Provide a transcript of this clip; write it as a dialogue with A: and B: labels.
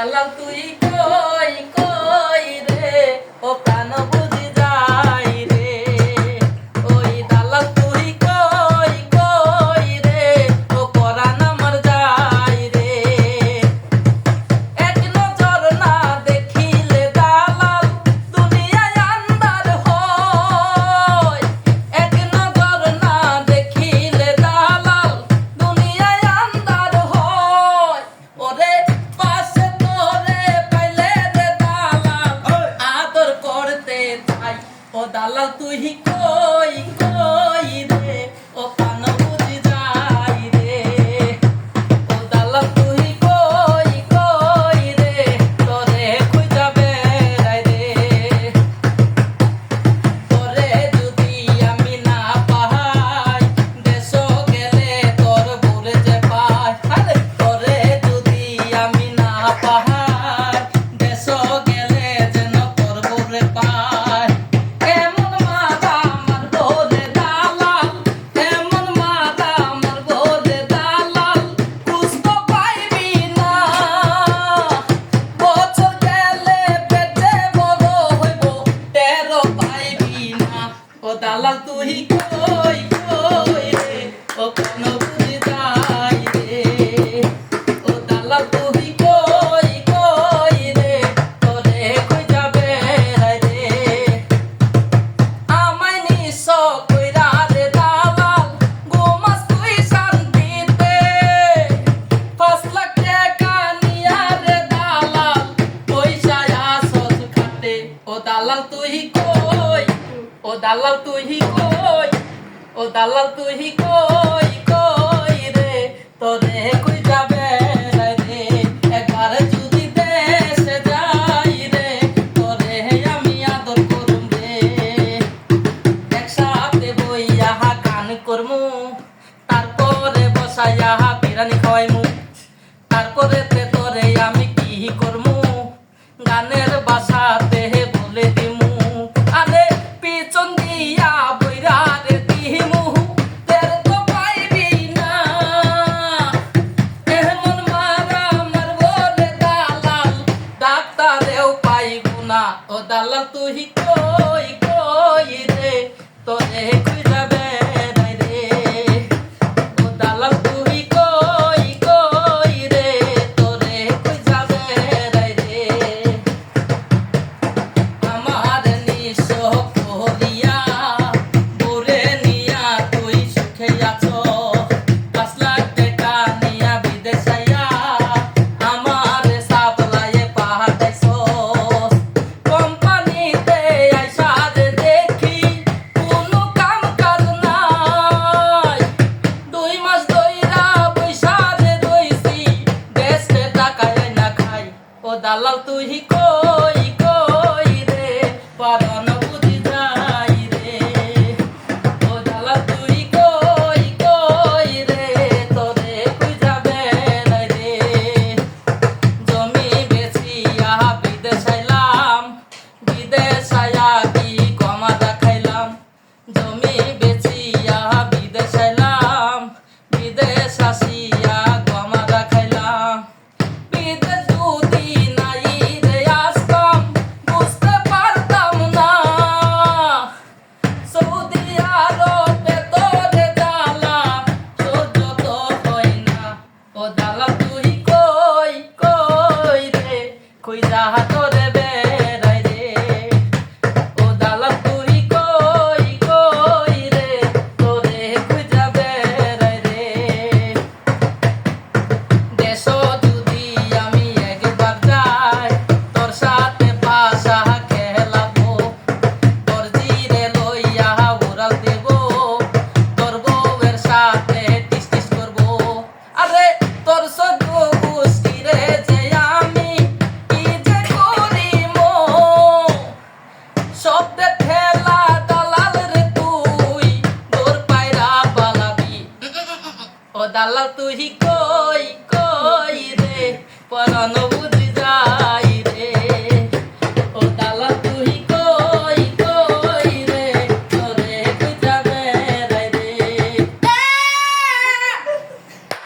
A: দালাল তুই কই কই রে ও প্রাণ বুঝি যাই রে ওই দালাল তুই কই কই রে ও পরাণ আমার যাই রে এক নজর না দেখিলে দালাল দুনিয়ায় আন্ধার হয় এক নজর না দেখিলে দালাল দুনিয়ায় আন্ধার হয় ওরে পাশে তোরে পাইলে রে দালাল আদর করতে চাই ও দালাল তুই কই কই রে ও প্রাণ বুঝি যাই রে ও দালাল তুই কই কই রে তোরে খুঁজা বেড়াই রে তোরে যদি আমি না পাই দেশ গেলে তোর ভুলে যে পাই আরে তোরে যদি আমি না পাই দেশ গেলে যেন তোর ভুলে পাই এমন মারা আমার ভোলে দালাল এমন মারা আমার ভোলে দালাল বুঝতে পাইবি না বছর গেলে পেটে বড় হইব টেরো পাইবি না ও দালাল তুই কই কই রে ও কোন বুঝি যাই রে ও দালাল তুই কই কই রে তোরে কই যাবে রে আমায় নিস কইরা রে দালাল ঘুমাস তুই শান্তিতে 5 লাখ টাকা নিয়া রে দালাল পয়সায় আসস খাতে ও দালাল তুই কই ও দালাল তুই কই ও দালাল তুই কই কই রে তোরে কই যাবে রে একবার যদি দেশে যাই রে তোরে আমি আদর করুম রে একসাথে বইয়া গান করমু তারপরে বসাইয়া বিরানি খাওয়াইমু তারপরে তোরে আমি কি করমু গানের বাসাতে বলে দিমু আরে পিছন দিয়া বইরা রে দিমু তের তো পাইবি না এমন মারা মারবো রে দালাল ডাক্তারেও পাইবো না ও দালাল তুই কই কই রে তোরে কই যাবে রে ও দালাল তুই কই কই রে তোরে কই যাবে রে আমার নিঃস করিয়া বুড়ে নিয়া তুই সুখে আছো 5 লাখ টাকা নিয়া বিদেশাইয়া আমার সাপ্লাইয়ে পাঠাইছ কোম্পানিতে আইসা যে দেখি কোনো কাম কাজ নাই 2 মাস ধইরা পয়সা রে রইছি দেশে টাকায় না খাই ও দালাল তুই কই কই রে পরাণ বুঝি যাই রে ও দালাল তুই কই কই রে তোরে কই যাবে রে জমি বেচিয়া বিদেশাইলাম বিদেশায়া কি কমা দেখাইলাম জমি বেচিয়া বিদেশাইলাম বিদেশ আসিয়া কমা দেখাইলাম বিদেশ যদি নাই রে আসতাম বুঝতে পারতাম না সৌদি আরবে তোরে জ্বালা সহ্য তো হয় না ও দালাল তুই কই কই রে কই যাহা তোরে বেড়াই রে ও দালাল তুই কই কই রে তোরে কই যাবে রে দেশ যদি আমি একবার যাই তোর সাথে পাশা খেলাবো তোর জিরে লইয়া উড়াল দেব তোর বউয়ের সাথে টিস টিস করবো আরে তোর সহ্য গোষ্ঠী রে যে আমি কি যে করি মো শব্দে ঠেলা দালাল রে তুই তোর পায়রা পালাবি ও দালাল তুই কই কই রে পরাণ বুঝি